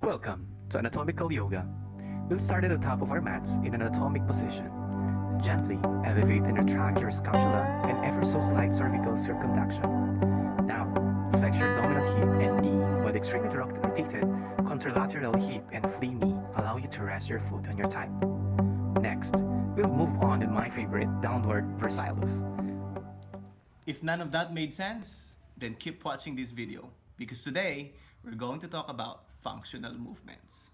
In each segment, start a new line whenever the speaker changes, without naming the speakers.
Welcome to Anatomical Yoga. We'll start at the top of our mats in an anatomic position. Gently elevate and retract your scapula and ever so slight cervical circumduction. Now, flex your dominant hip and knee while extremely rotated contralateral hip and flea knee allow you to rest your foot on your thigh. Next, we'll move on with my favorite, downward versilis.
If none of that made sense, then keep watching this video because today we're going to talk about functional movements.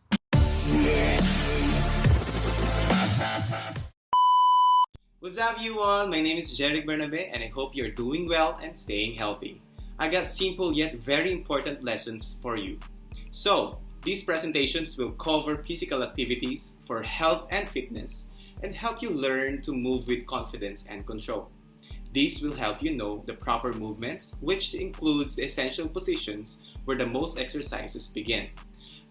What's up everyone? My name is Jeric Bernabe and I hope you're doing well and staying healthy. I got simple yet very important lessons for you. So, these presentations will cover physical activities for health and fitness and help you learn to move with confidence and control. This will help you know the proper movements, which includes the essential positions where the most exercises begin.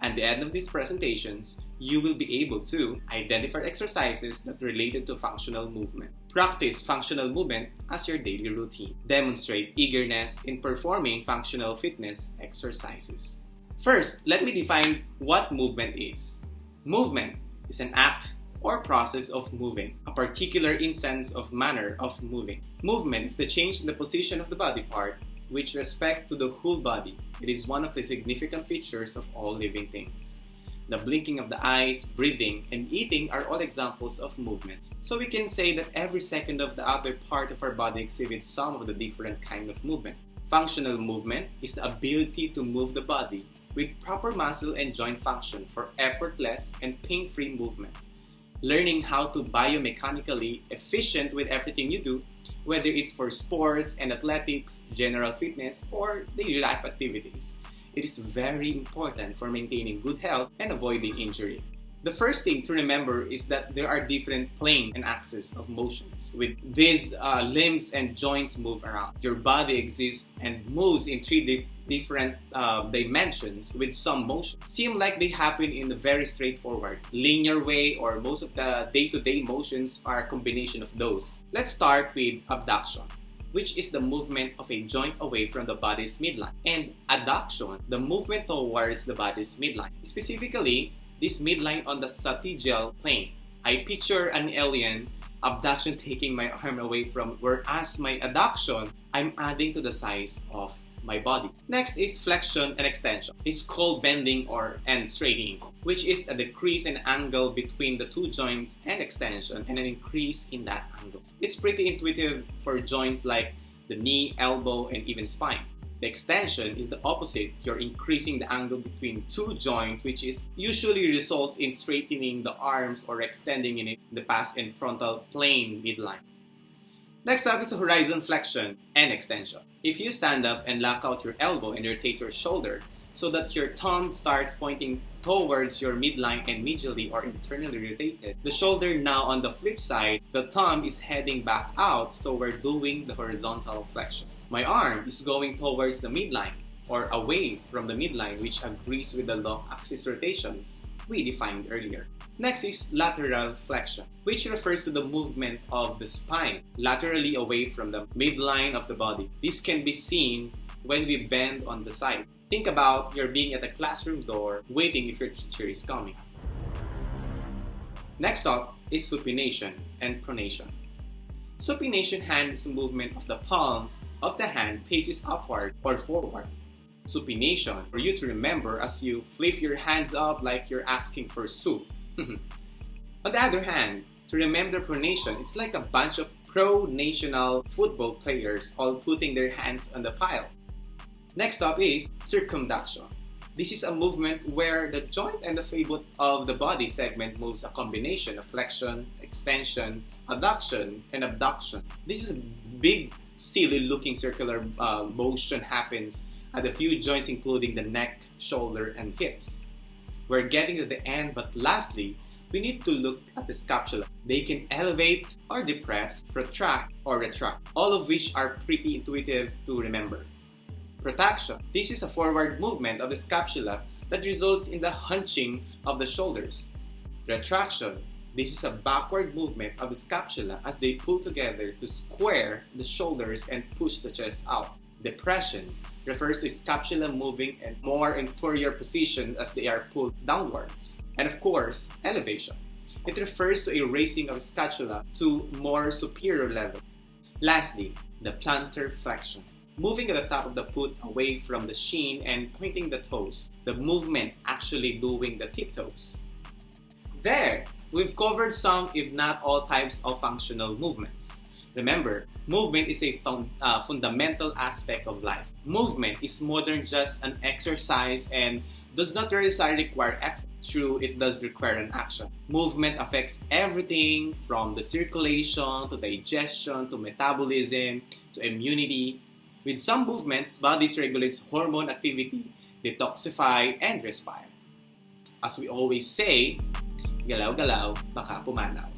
At the end of these presentations, you will be able to identify exercises that related to functional movement. Practice functional movement as your daily routine. Demonstrate eagerness in performing functional fitness exercises. First, let me define what movement is. Movement is an act or process of moving, a particular instance of manner of moving. Movement is the change in the position of the body part with respect to the whole body. It is one of the significant features of all living things. The blinking of the eyes, breathing, and eating are all examples of movement. So we can say that every second of the other part of our body exhibits some of the different kind of movement. Functional movement is the ability to move the body with proper muscle and joint function for effortless and pain-free movement. Learning how to biomechanically efficient with everything you do, whether it's for sports and athletics, general fitness, or daily life activities. It is very important for maintaining good health and avoiding injury. The first thing to remember is that there are different planes and axes of motions. With these limbs and joints move around. Your body exists and moves in three different dimensions with some motion. Seem like they happen in a very straightforward, linear way, or most of the day-to-day motions are a combination of those. Let's start with abduction, which is the movement of a joint away from the body's midline, and adduction, the movement towards the body's midline. Specifically, this midline on the satellite plane. I picture an alien abduction taking my arm away from, whereas my adduction, I'm adding to the size of my body. Next is flexion and extension. It's called bending and straightening, which is a decrease in angle between the two joints and extension and an increase in that angle. It's pretty intuitive for joints like the knee, elbow, and even spine. The extension is the opposite. You're increasing the angle between two joints, which is usually results in straightening the arms or extending in the past and frontal plane midline. Next up is horizon flexion and extension. If you stand up and lock out your elbow and rotate your shoulder so that your thumb starts pointing towards your midline and medially or internally rotated, the shoulder now on the flip side, the thumb is heading back out, so we're doing the horizontal flexion. My arm is going towards the midline or away from the midline, which agrees with the long axis rotations we defined earlier. Next is lateral flexion, which refers to the movement of the spine laterally away from the midline of the body. This can be seen when we bend on the side. Think about you're being at a classroom door waiting if your teacher is coming. Next up is supination and pronation. Supination hand is the movement of the palm of the hand faces upward or forward. Supination, for you to remember as you flip your hands up like you're asking for soup. On the other hand, to remember pronation, it's like a bunch of pro-national football players all putting their hands on the pile. Next up is circumduction. This is a movement where the joint and the pivot of the body segment moves a combination of flexion, extension, adduction, and abduction. This is a big, silly-looking circular motion happens at a few joints including the neck, shoulder, and hips. We're getting to the end, but lastly, we need to look at the scapula. They can elevate or depress, protract or retract, all of which are pretty intuitive to remember. Protraction. This is a forward movement of the scapula that results in the hunching of the shoulders. Retraction. This is a backward movement of the scapula as they pull together to square the shoulders and push the chest out. Depression. refers to scapula moving in more inferior position as they are pulled downwards. And of course, elevation. It refers to a raising of scapula to more superior level. Lastly, the plantar flexion. Moving at the top of the foot away from the shin and pointing the toes. The movement actually doing the tiptoes. There, we've covered some if not all types of functional movements. Remember, movement is a fundamental aspect of life. Movement is more than just an exercise and does not necessarily require effort. True, it does require an action. Movement affects everything from the circulation to digestion to metabolism to immunity. With some movements, bodies regulates hormone activity, detoxify, and respire. As we always say, galaw-galaw, baka pumanaw.